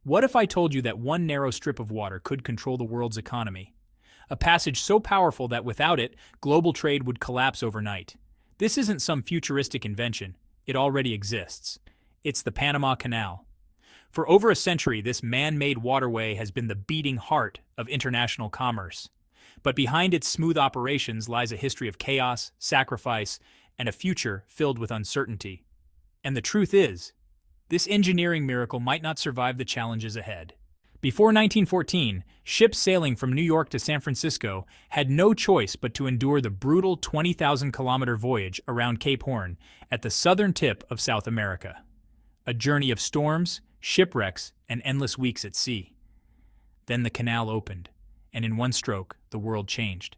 What if I told you that one narrow strip of water could control the world's economy? A passage so powerful that without it, global trade would collapse overnight. This isn't some futuristic invention. It already exists. It's the Panama Canal. For over a century, this man-made waterway has been the beating heart of international commerce. But behind its smooth operations lies a history of chaos, sacrifice, and a future filled with uncertainty. And the truth is, this engineering miracle might not survive the challenges ahead. Before 1914, ships sailing from New York to San Francisco had no choice but to endure the brutal 20,000-kilometer voyage around Cape Horn at the southern tip of South America. A journey of storms, shipwrecks, and endless weeks at sea. Then the canal opened, and in one stroke, the world changed.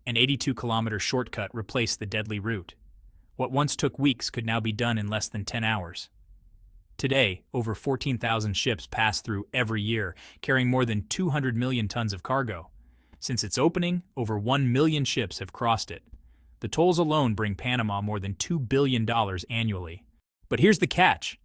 An 82-kilometer shortcut replaced the deadly route. What once took weeks could now be done in less than 10 hours. Today, over 14,000 ships pass through every year, carrying more than 200 million tons of cargo. Since its opening, over 1 million ships have crossed it. The tolls alone bring Panama more than $2 billion annually. But here's the catch.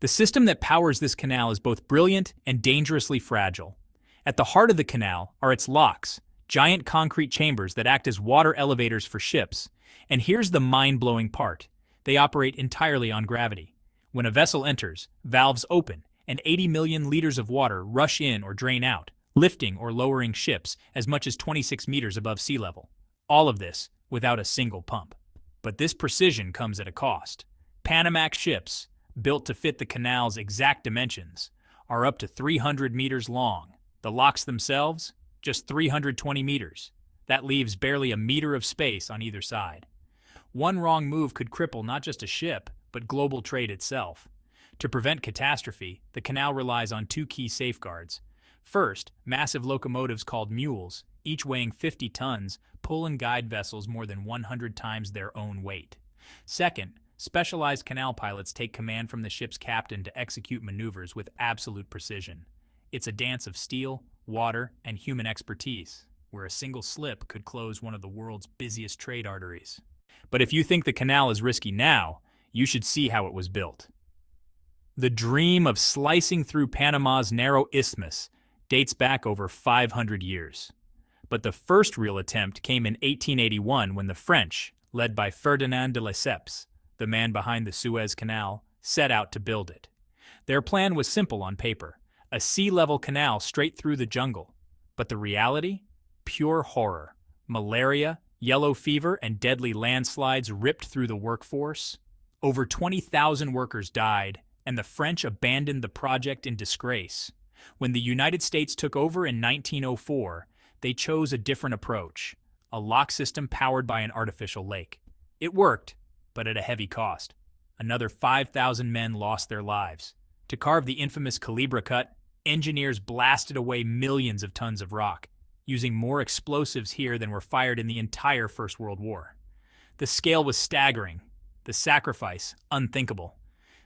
The system that powers this canal is both brilliant and dangerously fragile. At the heart of the canal are its locks, giant concrete chambers that act as water elevators for ships. And here's the mind-blowing part. They operate entirely on gravity. When a vessel enters, valves open, and 80 million liters of water rush in or drain out, lifting or lowering ships as much as 26 meters above sea level. All of this without a single pump. But this precision comes at a cost. Panamax ships, built to fit the canal's exact dimensions, are up to 300 meters long. The locks themselves, just 320 meters. That leaves barely a meter of space on either side. One wrong move could cripple not just a ship, but global trade itself. To prevent catastrophe, the canal relies on two key safeguards. First, massive locomotives called mules, each weighing 50 tons, pull and guide vessels more than 100 times their own weight. Second, specialized canal pilots take command from the ship's captain to execute maneuvers with absolute precision. It's a dance of steel, water, and human expertise, where a single slip could close one of the world's busiest trade arteries. But if you think the canal is risky now, you should see how it was built. The dream of slicing through Panama's narrow isthmus dates back over 500 years. But the first real attempt came in 1881 when the French, led by Ferdinand de Lesseps, the man behind the Suez Canal, set out to build it. Their plan was simple on paper, a sea-level canal straight through the jungle. But the reality? Pure horror. Malaria, yellow fever, and deadly landslides ripped through the workforce. Over 20,000 workers died, and the French abandoned the project in disgrace. When the United States took over in 1904, they chose a different approach, a lock system powered by an artificial lake. It worked, but at a heavy cost. Another 5,000 men lost their lives. To carve the infamous Culebra cut, engineers blasted away millions of tons of rock, using more explosives here than were fired in the entire First World War. The scale was staggering. The sacrifice, unthinkable.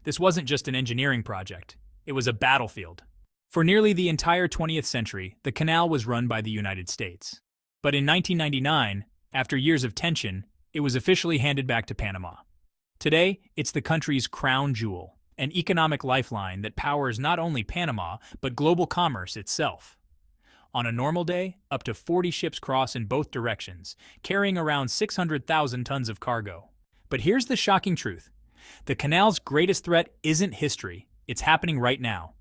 This wasn't just an engineering project. It was a battlefield. For nearly the entire 20th century, the canal was run by the United States. But in 1999, after years of tension, it was officially handed back to Panama. Today, it's the country's crown jewel, an economic lifeline that powers not only Panama, but global commerce itself. On a normal day, up to 40 ships cross in both directions, carrying around 600,000 tons of cargo. But here's the shocking truth. The canal's greatest threat isn't history, it's happening right now.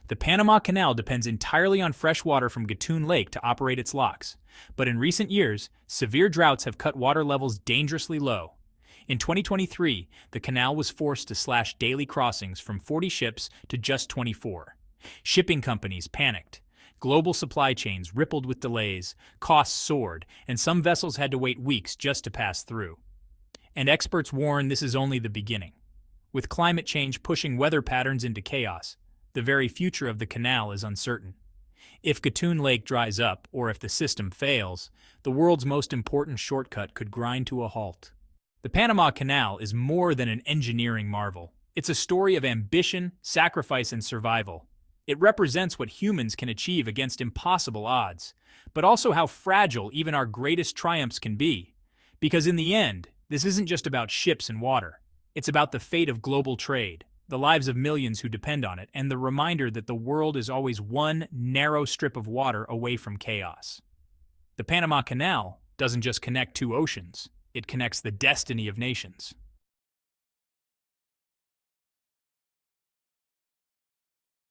The Panama Canal depends entirely on fresh water from Gatun Lake to operate its locks. But in recent years, severe droughts have cut water levels dangerously low. In 2023, the canal was forced to slash daily crossings from 40 ships to just 24. Shipping companies panicked. Global supply chains rippled with delays, costs soared, and some vessels had to wait weeks just to pass through. And experts warn this is only the beginning. With climate change pushing weather patterns into chaos, the very future of the canal is uncertain. If Gatun Lake dries up, or if the system fails, the world's most important shortcut could grind to a halt. The Panama Canal is more than an engineering marvel. It's a story of ambition, sacrifice, and survival. It represents what humans can achieve against impossible odds, but also how fragile even our greatest triumphs can be. Because in the end, this isn't just about ships and water. It's about the fate of global trade, the lives of millions who depend on it, and the reminder that the world is always one narrow strip of water away from chaos. The Panama Canal doesn't just connect two oceans, it connects the destiny of nations.